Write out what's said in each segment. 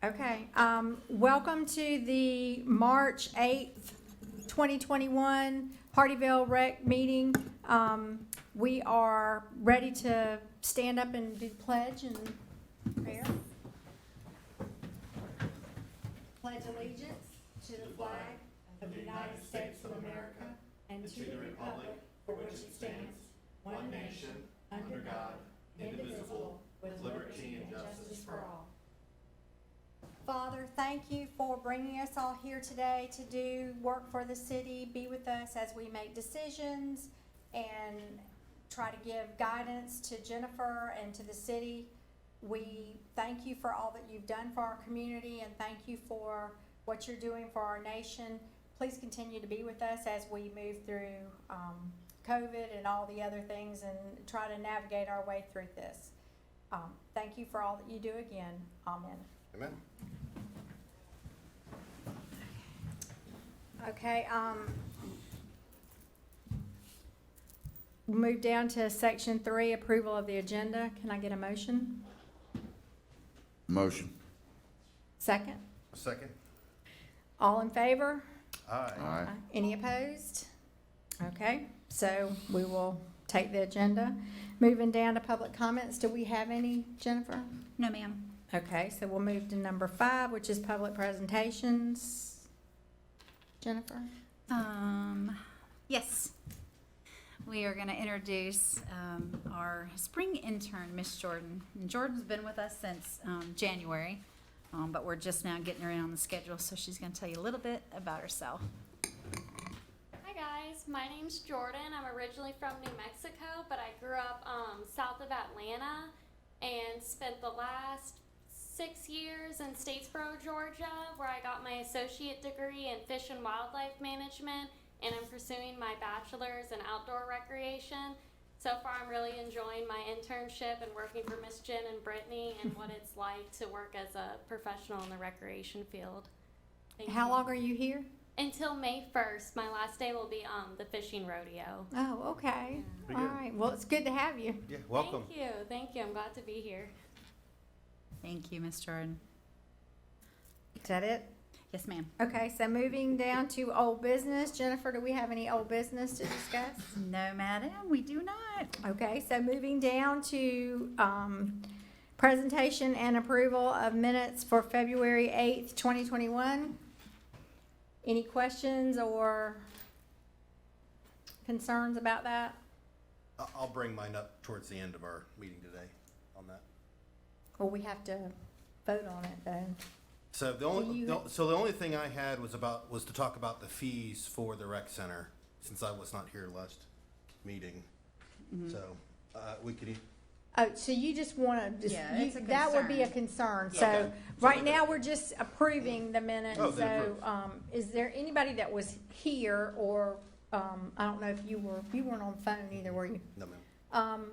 Okay, welcome to the March 8th, 2021 Hardeeville Rec meeting. We are ready to stand up and do pledge and prayer. Pledge allegiance to the flag of the United States of America and to the republic for which it stands, one nation, under God, indivisible, with liberty and justice for all. Father, thank you for bringing us all here today to do work for the city. Be with us as we make decisions and try to give guidance to Jennifer and to the city. We thank you for all that you've done for our community and thank you for what you're doing for our nation. Please continue to be with us as we move through COVID and all the other things and try to navigate our way through this. Thank you for all that you do again. Amen. Amen. Okay, we'll move down to section 3, approval of the agenda. Can I get a motion? Motion. Second? Second. All in favor? Aye. Aye. Any opposed? Okay, so we will take the agenda. Moving down to public comments. Do we have any, Jennifer? No, ma'am. Okay, so we'll move to number 5, which is public presentations. Jennifer? Yes. We are going to introduce our spring intern, Miss Jordan. And Jordan's been with us since January, but we're just now getting her in on the schedule, so she's going to tell you a little bit about herself. Hi guys, my name's Jordan. I'm originally from New Mexico, but I grew up south of Atlanta and spent the last 6 years in Statesboro, Georgia, where I got my associate degree in fish and wildlife management, and I'm pursuing my bachelor's in outdoor recreation. So far, I'm really enjoying my internship and working for Miss Jen and Brittany and what it's like to work as a professional in the recreation field. Thank How you. long are you here? Until May 1st. My last day will be the fishing rodeo. Oh, okay. Pretty All good. right. Well, it's good to have you. Yeah, welcome. Thank you. Thank you. I'm glad to be here. Thank you, Miss Jordan. Is that it? Yes, ma'am. Okay, so moving down to old business. Jennifer, do we have any old business to discuss? No, madam, we do not. Okay, so moving down to presentation and approval of minutes for February 8th, 2021. Any questions or concerns about that? I'll bring mine up towards the end of our meeting today on that. Well, we have to vote on it though. So the only thing I had was to talk about the fees for the rec center, since I was not here last meeting. Mm-hmm. So we could. Oh, so you just want to, Yeah, it's a that would be a concern. concern. So Okay. right now, we're just approving the minutes. Oh, then So is there anybody that was here or, I don't know if you weren't on the phone either, were you? No, ma'am.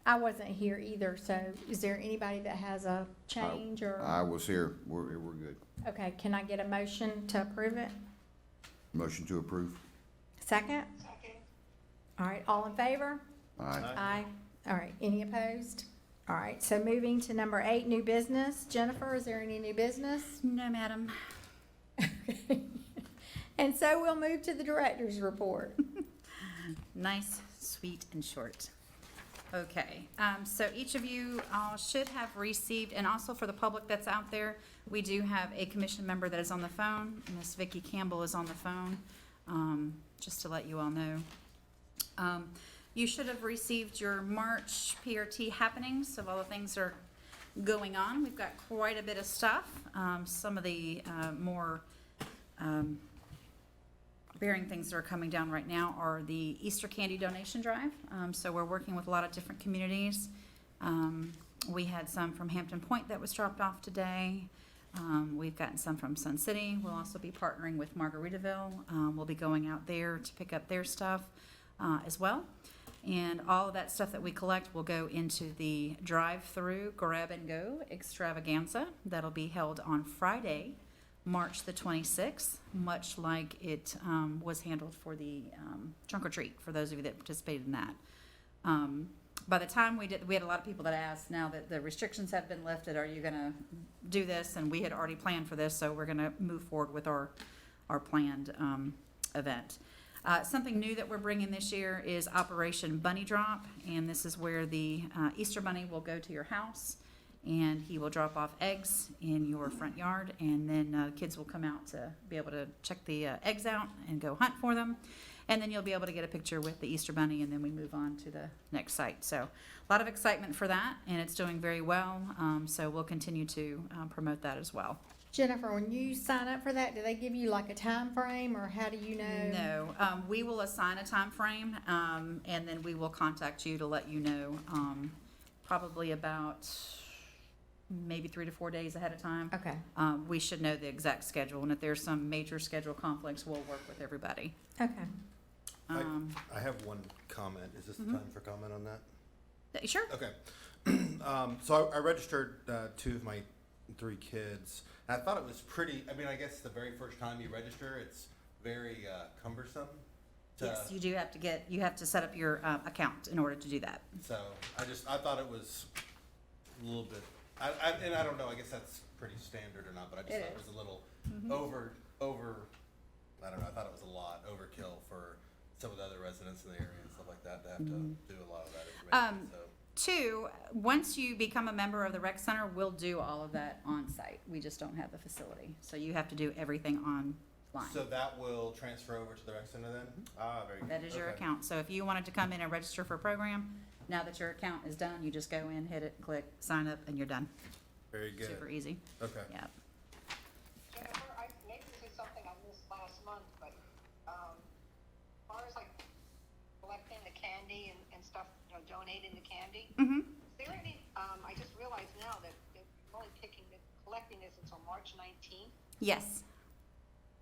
I wasn't here either, so is there anybody that has a change or? I was here. We're good. Okay, can I get a motion to approve it? Motion to approve. Second? All right, all in favor? Aye. Aye. All right, any opposed? All right, so moving to number 8, new business. Jennifer, is there any new business? No, madam. And so we'll move to the director's report. Nice, sweet, and short. Okay, so each of you should have received, and also for the public that's out there, we do have a commission member that is on the phone. Miss Vicki Campbell is on the phone, just to let you all know. You should have received your March PRT happenings of all the things that are going on. We've got quite a bit of stuff. Some of the more bearing things that are coming down right now are the Easter candy donation drive. So we're working with a lot of different communities. We had some from Hampton Point that was dropped off today. We've gotten some from Sun City. We'll also be partnering with Margaritaville. We'll be going out there to pick up their stuff as well. And all of that stuff that we collect will go into the drive-through grab and go extravaganza that'll be held on Friday, March the 26th, much like it was handled for the trunk or treat, for those of you that participated in that. by the time we had a lot of people that asked, now that the restrictions have been lifted, are you gonna do this? And we had already planned for this, so we're gonna move forward with our planned, event. Something new that we're bringing this year is Operation Bunny Drop, and this is where the, Easter Bunny will go to your house, and he will drop off eggs in your front yard, and then, kids will come out to be able to check the, eggs out and go hunt for them. And then you'll be able to get a picture with the Easter Bunny, and then we move on to the next site. So a lot of excitement for that, and it's doing very well. So we'll continue to promote that as well. Jennifer, when you sign up for that, do they give you like a time frame, or how do you know? No, we will assign a time frame, and then we will contact you to let you know, probably about maybe 3 to 4 days ahead of time. Okay, We should know the exact schedule, and if there's some major schedule conflicts, we'll work with everybody. okay. I have one comment. Is this the time for comment on that? Sure. Okay. So I registered 2 of my 3 kids. And I thought it was pretty, I mean, I guess the very first time you register, it's very cumbersome. Yes, you do have to you have to set up your account in order to do that. So I thought it was a little bit, and I don't know, I guess that's pretty standard or not, but I just It thought it is. was a little over, I don't know, I thought it was a lot overkill for some of the other residents in the area and stuff like that to have to do a lot of that information, so. 2, once you become a member of the rec center, we'll do all of that on site. We just don't have the facility. So you have to do everything online. So that will transfer over to the rec center then? Ah, very good. That is your Okay. account. So if you wanted to come in and register for a program, now that your account is done, you just go in, hit it, click, sign up, and you're done. Very good. Super easy. Okay. Yep. Jennifer, maybe this is something I missed last month, but, as far as like collecting the candy and stuff, donating the candy, Mm-hmm. is there any, I just realized now that they're only collecting this until March 19th. Yes.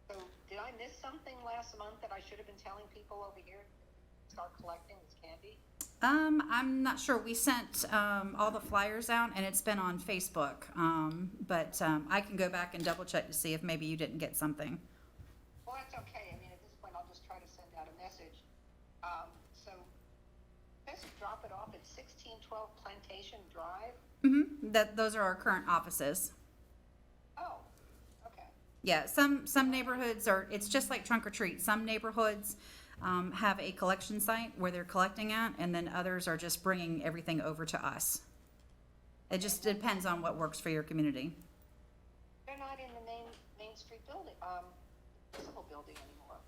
So did I miss something last month that I should have been telling people over here to start collecting this candy? I'm not sure. We sent all the flyers out, and it's been on Facebook. But I can go back and double check to see if maybe you didn't get something. Well, that's okay. I mean, at this point, I'll just try to send out a message. So just drop it off at 1612 Plantation Drive. Mm-hmm. Those are our current offices. Oh, okay. Yeah, some neighborhoods are, it's just like trunk or treat. Some neighborhoods have a collection site where they're collecting at, and then others are just bringing everything over to us. It just depends on what works for your community. They're not in the Main Street building, municipal building anymore.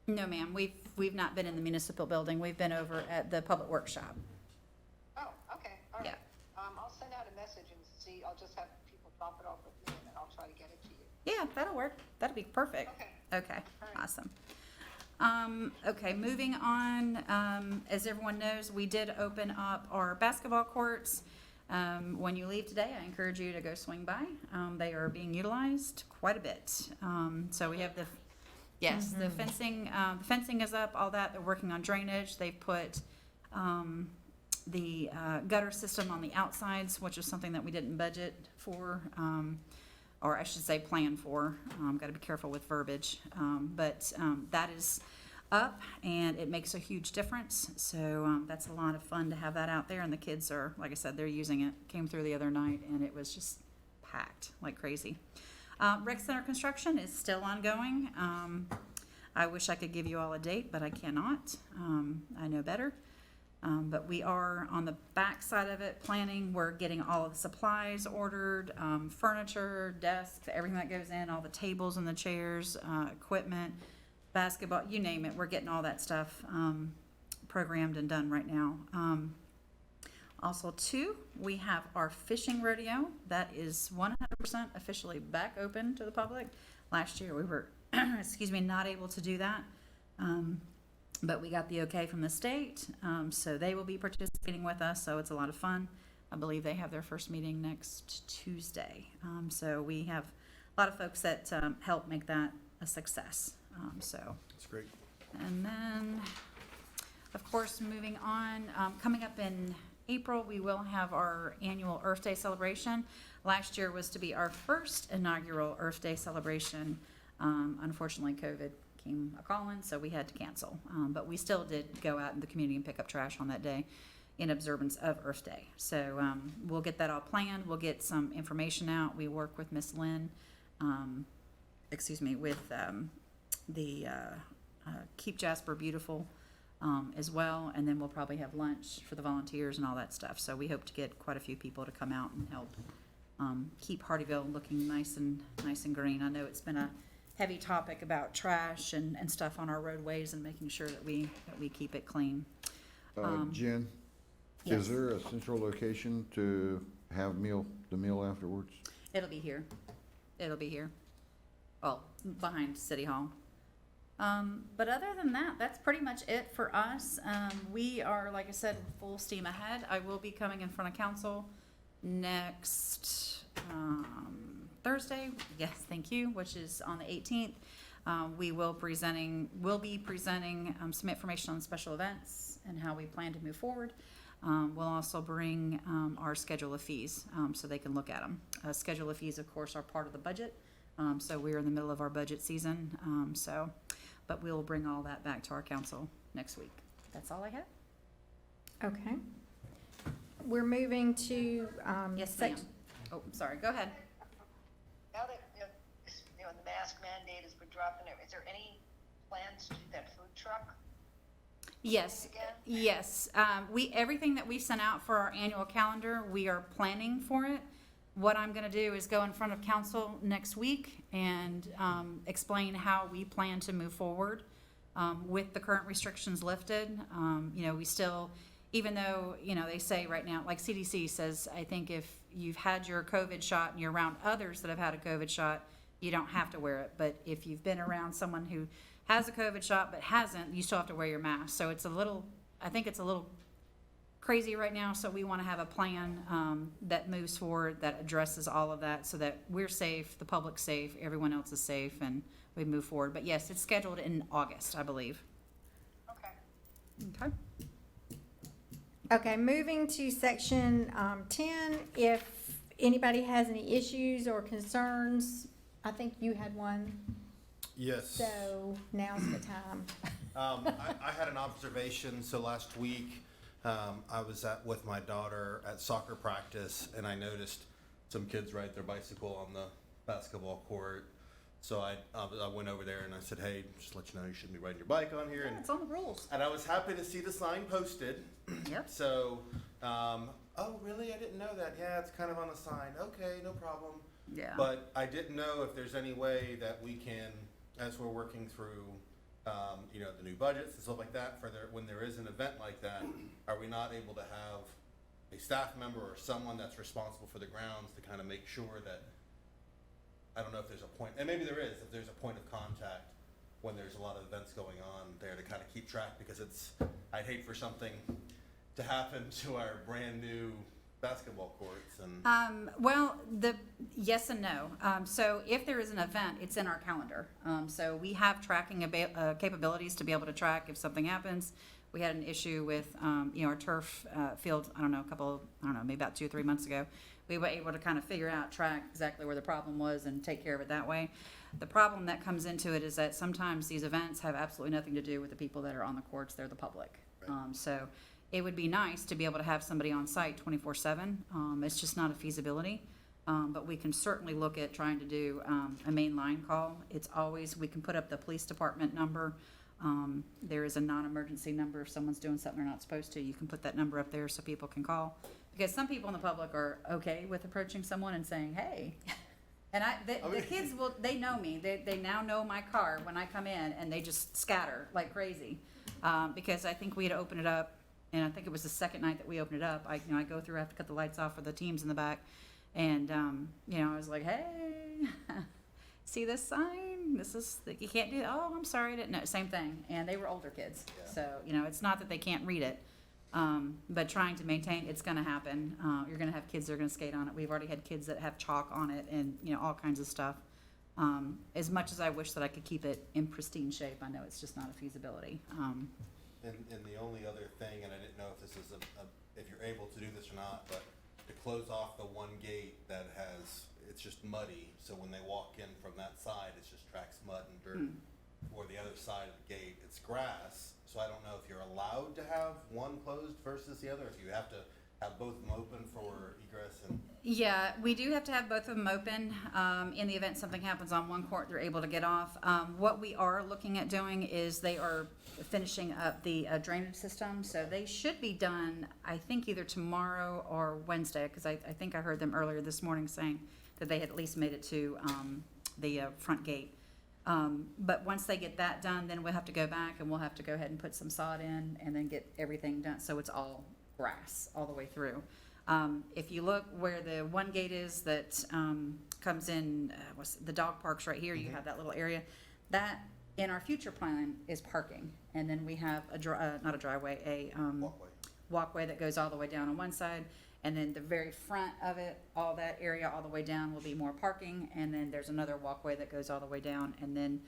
No, ma'am, we've not been in the municipal building. We've been over at the public workshop. Oh, okay, all right. Yeah. I'll send out a message and see, I'll just have people drop it off with me and then I'll try to get it to you. Yeah, that'll work. That'll be perfect. Okay. Okay, All right. awesome. Okay, moving on, as everyone knows, we did open up our basketball courts. When you leave today, I encourage you to go swing by. They are being utilized quite a bit. So we have the fencing is up, all that. They're working on drainage. They've put, the gutter system on the outsides, which is something that we didn't budget for, or I should say plan for. Got to be careful with verbiage. But that is up, and it makes a huge difference. So that's a lot of fun to have that out there, and the kids are, like I said, they're using it. Came through the other night, and it was just packed like crazy. Rec center construction is still ongoing. I wish I could give you all a date, but I cannot. I know better. But we are on the back side of it planning. We're getting all of the supplies ordered, furniture, desks, everything that goes in, all the tables and the chairs, equipment, basketball, you name it. We're getting all that stuff programmed and done right now. Also, too, we have our fishing rodeo. That is 100% officially back open to the public. Last year we were, not able to do that. But we got the okay from the state, so they will be participating with us, so it's a lot of fun. I believe they have their first meeting next Tuesday. So we have a lot of folks that help make that a success. That's great. And then, of course, moving on, coming up in April, we will have our annual Earth Day celebration. Last year was to be our first inaugural Earth Day celebration. Unfortunately, COVID came a-calling, so we had to cancel. But we still did go out in the community and pick up trash on that day. in observance of Earth Day. So we'll get that all planned. We'll get some information out. We work with Miss Lynn, with the Keep Jasper Beautiful as well. And then we'll probably have lunch for the volunteers and all that stuff. So we hope to get quite a few people to come out and help keep Hardeeville looking nice and green. I know it's been a heavy topic about trash and stuff on our roadways and making sure that we keep it clean. Jen, yes. is there a central location to have the meal afterwards? It'll be here. Well, behind City Hall. But other than that, that's pretty much it for us. We are, like I said, full steam ahead. I will be coming in front of council next Thursday. Yes, thank you, which is on the 18th. We'll be presenting some information on special events and how we plan to move forward. We'll also bring our schedule of fees so they can look at them. Schedule of fees, of course, are part of the budget. So we're in the middle of our budget season. But we'll bring all that back to our council next week. That's all I have. Okay. We're moving to, Yes, ma'am. Oh, sorry, go ahead. Now that, the mask mandate has been dropping, is there any plans to do that food truck Yes, again? yes. Everything that we sent out for our annual calendar, we are planning for it. What I'm gonna do is go in front of council next week and explain how we plan to move forward with the current restrictions lifted. We still, even though, they say right now, like CDC says, I think if you've had your COVID shot and you're around others that have had a COVID shot, you don't have to wear it. But if you've been around someone who has a COVID shot but hasn't, you still have to wear your mask. So I think it's a little crazy right now, so we want to have a plan that moves forward, that addresses all of that so that we're safe, the public's safe, everyone else is safe, and we move forward. But yes, it's scheduled in August, I believe. Okay. Okay. okay, moving to section 10. If anybody has any issues or concerns, I think you had one, Yes. so now's the time. I had an observation. So last week, I was with my daughter at soccer practice, and I noticed some kids ride their bicycle on the basketball court. So I went over there and I said, "Hey, just to let you know, you shouldn't be riding your bike on here." Yeah, it's on the rules. And I was happy to see the sign posted. Yep. So, oh really? I didn't know that. Yeah, it's kind of on the sign. Okay, no problem. Yeah. But I didn't know if there's any way that we can, as we're working through, the new budgets and stuff like that, when there is an event like that, are we not able to have a staff member or someone that's responsible for the grounds to kind of make sure that, I don't know if there's a point, and maybe there is, if there's a point of contact when there's a lot of events going on there to kind of keep track, because I'd hate for something to happen to our brand new basketball courts and. Well, yes and no. So if there is an event, it's in our calendar. So we have tracking capabilities to be able to track if something happens. We had an issue with, our turf field, maybe about 2 or 3 months ago. We were able to kind of track exactly where the problem was and take care of it that way. The problem that comes into it is that sometimes these events have absolutely nothing to do with the people that are on the courts. They're the public. Right. So it would be nice to be able to have somebody on site 24/7. It's just not a feasibility. But we can certainly look at trying to do a main line call. We can put up the police department number. There is a non-emergency number. If someone's doing something they're not supposed to, you can put that number up there so people can call. Because some people in the public are okay with approaching someone and saying, "Hey." And the kids they know me. They now know my car when I come in, and they just scatter like crazy. Because I think we had opened it up, and I think it was the second night that we opened it up. I go through, I have to cut the lights off for the teams in the back. And, I was like, "Hey, see this sign? You can't do it." "Oh, I'm sorry, I didn't know." Same thing. And they were older kids. Yeah. So, it's not that they can't read it. But trying to maintain, it's gonna happen. You're gonna have kids that are gonna skate on it. We've already had kids that have chalk on it and, all kinds of stuff. As much as I wish that I could keep it in pristine shape, I know it's just not a feasibility. And the only other thing, and I didn't know if this is if you're able to do this or not, but to close off the one gate that it's just muddy, so when they walk in from that side, it's just tracks mud and dirt. Or the other side of the gate, it's grass, So I don't know if you're allowed to have one closed versus the other, if you have to have both of them open for egress and, Yeah, we do have to have both of them open. In the event something happens on one court, they're able to get off. What we are looking at doing is they are finishing up the drainage system, so they should be done, I think, either tomorrow or Wednesday, because I think I heard them earlier this morning saying that they had at least made it to the front gate. But once they get that done, then we'll have to go back and we'll have to go ahead and put some sod in and then get everything done, so it's all grass all the way through. If you look where the one gate is that comes in, what's the dog park's right here, you have that little area. That, in our future plan, is parking. And then we have not a driveway, a walkway. walkway that goes all the way down on one side. And then the very front of it, all that area all the way down will be more parking. And then there's another walkway that goes all the way down. And then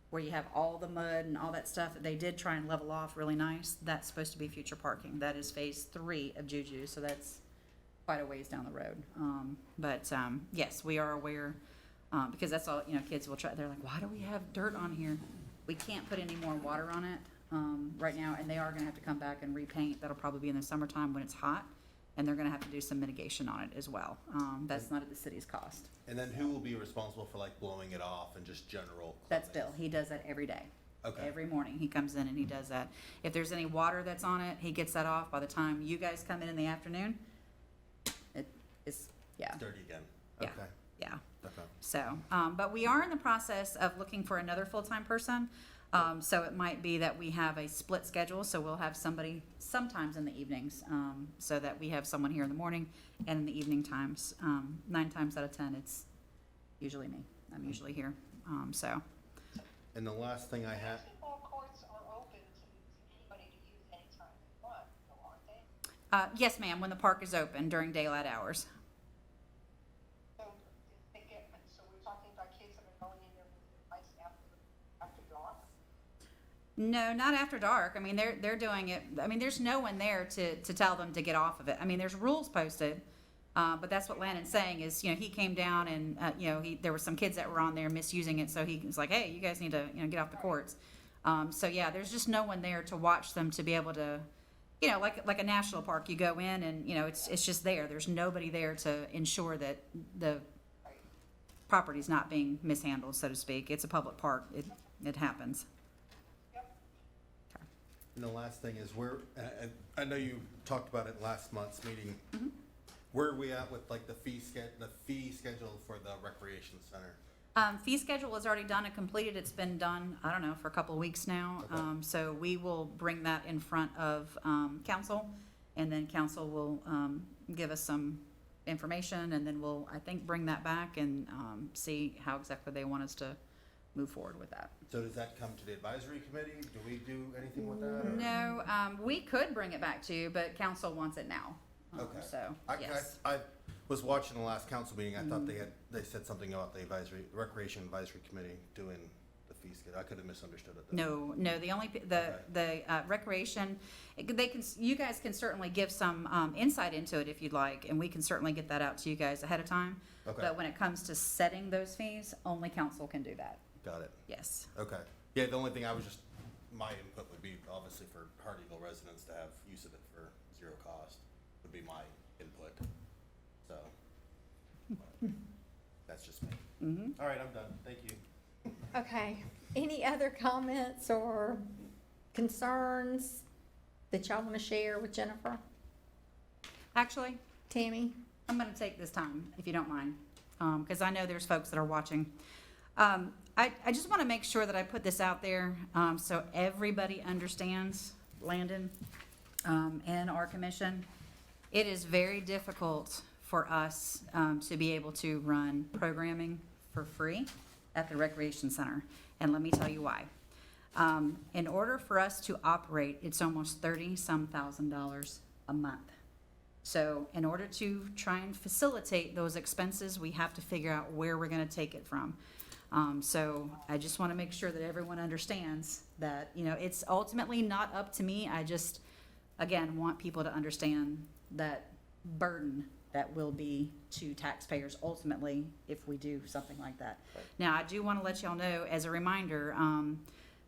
where you have all the mud and all that stuff that they did try and level off really nice, that's supposed to be future parking. That is phase 3 of Juju, so that's quite a ways down the road. But yes, we are aware, because that's all, kids will try, they're like, why do we have dirt on here? We can't put any more water on it right now, and they are gonna have to come back and repaint. That'll probably be in the summertime when it's hot, and they're gonna have to do some mitigation on it as well. That's not at the city's cost. And then who will be responsible for like blowing it off and just general? That's cleansing? Bill. He does that every day. Okay. Every morning, he comes in and he does that. If there's any water that's on it, he gets that off. By the time you guys come in the afternoon, it's, yeah, Dirty again. Yeah. Okay. yeah. Okay. So, but we are in the process of looking for another full-time person. So it might be that we have a split schedule, so we'll have somebody sometimes in the evenings, so that we have someone here in the morning and in the evening times. 9 times out of 10, it's usually me. I'm usually here, so. And the last thing I had, Basketball courts are open to anybody to use anytime they want, though, aren't they? Yes, ma'am, when the park is open during daylight hours. So if they get, so we're talking about kids that are going in there with their bikes after dark? No, not after dark. I mean, they're doing it. I mean, there's no one there to tell them to get off of it. I mean, there's rules posted, but that's what Landon's saying is, he came down and there were some kids that were on there misusing it, so he was like, hey, you guys need to get off the courts. So yeah, there's just no one there to watch them to be able to, like a national park. You go in and it's just there. There's nobody there to ensure that the property's not being mishandled, so to speak. It's a public park. It happens. and the last thing is I know you talked about it last month's meeting. Mm-hmm. Where are we at with like the fee schedule for the recreation center? Fee schedule is already done and completed. It's been done, I don't know, for a couple of weeks now. Okay. So we will bring that in front of council, and then council will give us some information, and then we'll, I think, bring that back and see how exactly they want us to move forward with that. So does that come to the advisory committee? Do we do anything with that? or- No, we could bring it back to you, but council wants it now. Okay. So, yes. I was watching the last council meeting. I thought they said something about the recreation advisory committee doing the fee schedule. I could have misunderstood it. Then. No, the recreation, you guys can certainly give some insight into it if you'd like, and we can certainly get that out to you guys ahead of time. Okay. But when it comes to setting those fees, only council can do that. Got it. Yes. Okay. Yeah, the only thing my input would be obviously for Hardeeville residents to have use of it for zero cost would be my input. So, that's just me. Mm-hmm. All right, I'm done. Thank you. Okay, any other comments or concerns that y'all want to share with Jennifer? Actually, Tammy? I'm gonna take this time, if you don't mind, because I know there's folks that are watching. I just want to make sure that I put this out there, so everybody understands, Landon, and our commission. It is very difficult for us, to be able to run programming for free at the recreation center, and let me tell you why. In order for us to operate, it's almost $30-some thousand a month. So in order to try and facilitate those expenses, we have to figure out where we're gonna take it from. So I just wanna make sure that everyone understands that, it's ultimately not up to me. I just, again, want people to understand that burden that will be to taxpayers ultimately if we do something like that. Right. Now, I do wanna let y'all know, as a reminder,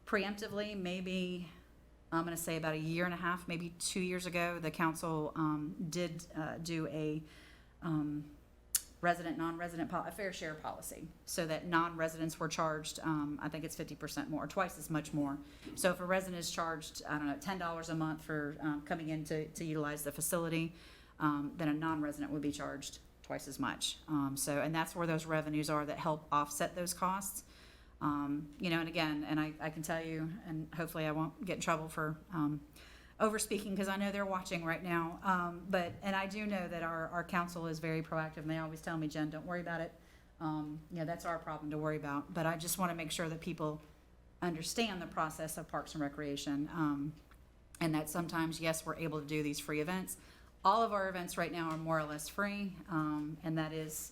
preemptively, maybe I'm gonna say about a year and a half, maybe 2 years ago, the council, did, do a, resident, non-resident, a fair share policy, so that non-residents were charged, I think it's 50% more, twice as much more. So if a resident is charged, I don't know, $10 a month for, coming in to utilize the facility, then a non-resident would be charged twice as much. So, and that's where those revenues are that help offset those costs. You know, and again, and I can tell you, and hopefully I won't get in trouble for, over speaking, because I know they're watching right now. And I do know that our council is very proactive, and they always tell me, Jen, don't worry about it. You know, that's our problem to worry about. But I just want to make sure that people understand the process of Parks and Recreation. And that sometimes, yes, we're able to do these free events. All of our events right now are more or less free, and that is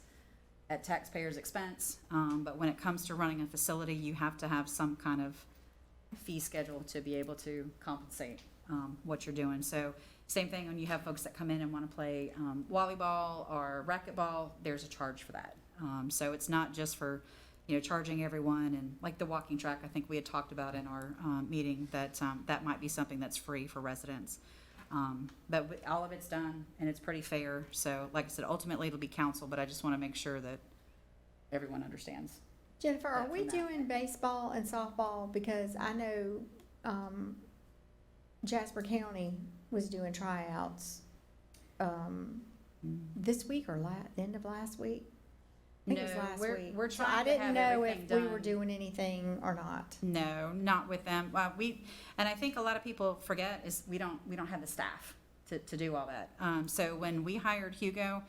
at taxpayers' expense. But when it comes to running a facility, you have to have some kind of fee schedule to be able to compensate what you're doing. So same thing when you have folks that come in and want to play volleyball or racquetball, there's a charge for that. So it's not just for, you know, charging everyone, and like the walking track, I think we had talked about in our meeting that that might be something that's free for residents. But all of it's done and it's pretty fair. So like I said, ultimately it'll be council, but I just want to make sure that everyone understands. Jennifer, are we From that. doing baseball and softball? Because I know, Jasper County was doing tryouts, this week or the end of last week? I think it was No, last we're- week. we're So trying I to didn't have know everything if we were done. doing anything or not. No, not with them. And I think a lot of people forget is we don't have the staff to do all that. So when we hired Hugo,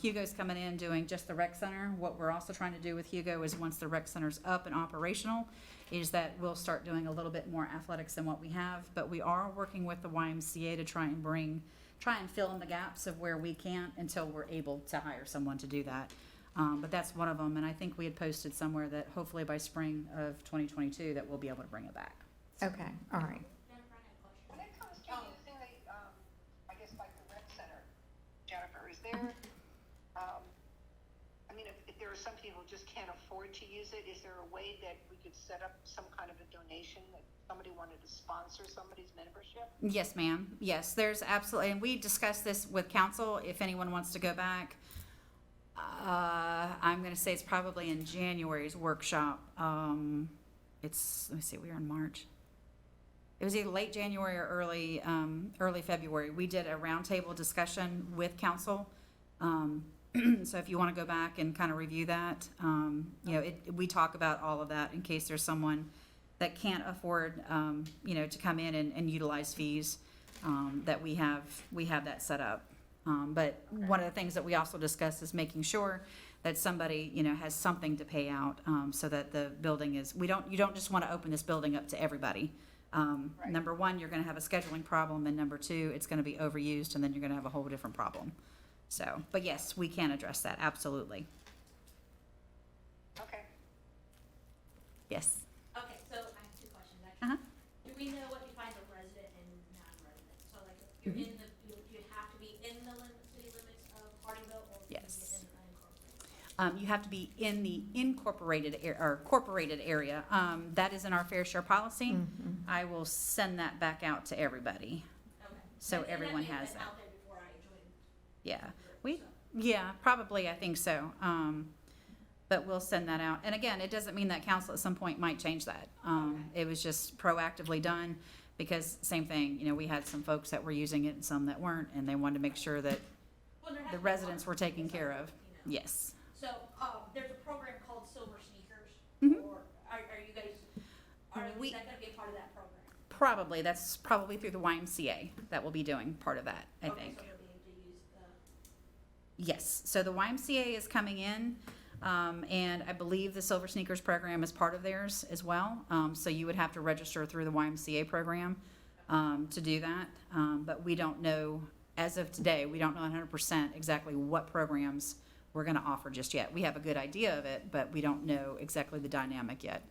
Hugo's coming in doing just the rec center. What we're also trying to do with Hugo is once the rec center's up and operational, is that we'll start doing a little bit more athletics than what we have. But we are working with the YMCA to try and fill in the gaps of where we can't until we're able to hire someone to do that. But that's one of them, and I think we had posted somewhere that hopefully by spring of 2022 that we'll be able to bring it back. Okay, all right. When it comes to using the, I guess like the rec center, Jennifer, is there, I mean, if there are some people who just can't afford to use it, is there a way that we could set up some kind of a donation that somebody wanted to sponsor somebody's membership? Yes, ma'am. Yes, there's absolutely, and we discussed this with council, if anyone wants to go back. I'm gonna say it's probably in January's workshop. Let me see, we were in March. It was either late January or early February. We did a roundtable discussion with council. So if you wanna go back and kind of review that, you know, we talk about all of that in case there's someone that can't afford, you know, to come in and utilize fees, that we have that set up. But one of the things that we also discussed is making sure that somebody, you know, has something to pay out, so that the building is, you don't just want to open this building up to everybody. Right. Number one, you're going to have a scheduling problem, and number two, it's going to be overused, and then you're going to have a whole different problem. So, but yes, we can address that, absolutely. Okay. Yes. Okay, so I have two questions Uh-huh. actually. Do we know what defines a resident and non-resident? So like, if you're in the, you have to be in the city limits of Hardeeville, or can you Yes. be in the unincorporated? You have to be in the incorporated or corporated area. That is in our fair share policy. I will send that back out to everybody. Okay. So And everyone may have has been that. out there before I joined. Yeah, the group, so. yeah, probably, I think so. But we'll send that out. And again, it doesn't mean that council at some point might change that. It was just proactively done, because same thing, you know, we had some folks that were using it and some that weren't, and they wanted to make sure that Well, there has the to be residents one, were taken care of. you know. Yes. So, there's a program called Silver Sneakers, Mhm. or are you guys, is that gonna be a part of that program? Probably, that's probably through the YMCA that will be doing part of that, I Okay, think. so you'll be able to use the. Yes, so the YMCA is coming in, and I believe the Silver Sneakers program is part of theirs as well. So you would have to register through the YMCA program, to do that. But we don't know, as of today, we don't know 100% exactly what programs we're gonna offer just yet. We have a good idea of it, but we don't know exactly the dynamic yet.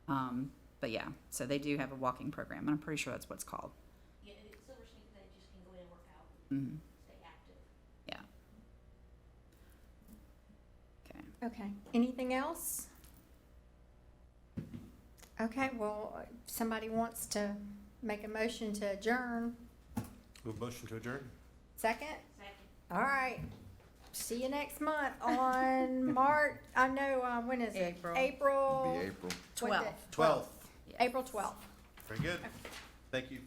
But yeah, so they do have a walking program, and I'm pretty sure that's what it's called. Yeah, it's Silver Sneakers, that you just can go in and work out, Mhm. stay active. Yeah. Okay. Okay, anything else? Okay, well, somebody wants to make a motion to adjourn. Move motion to adjourn? Second? Second. All right. See you next month on March, I know, when is it? April. Be April. April. what 12th. day? 12th. April 12th. Very good. Thank you.